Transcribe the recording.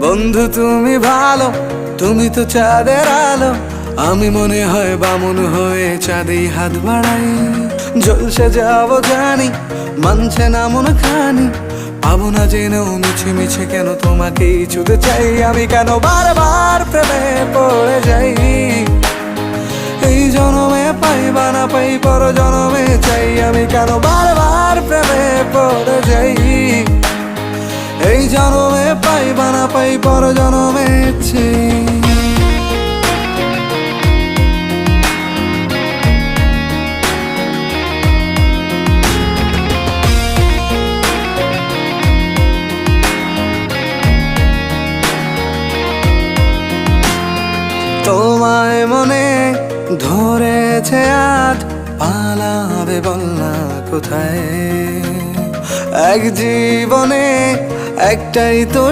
বন্ধু তুমি ভালো, তুমি তো চাঁদের আলো, আমি মনে হয় বামুন হয়ে চাঁদে হাত বাড়াই। জলসে যাবো জানি, মানছে না মন খানি, পাবো না জেনেও মিছে মিছে কেন তোমাকেই ছুতে চাই। আমি কেন বারবার প্রেমে পড়ে যাই, এই জনমে পাই বা না পাই পর জনমে চাই। আমি কেন বারবার প্রেমে পড়ে যাই, এই জনমে পাই বা না পাই পর জনমে চাই। তোমায় মনে ধরেছে আজ, পালাবে বল না কোথায়। এক জীবনে একটাই তো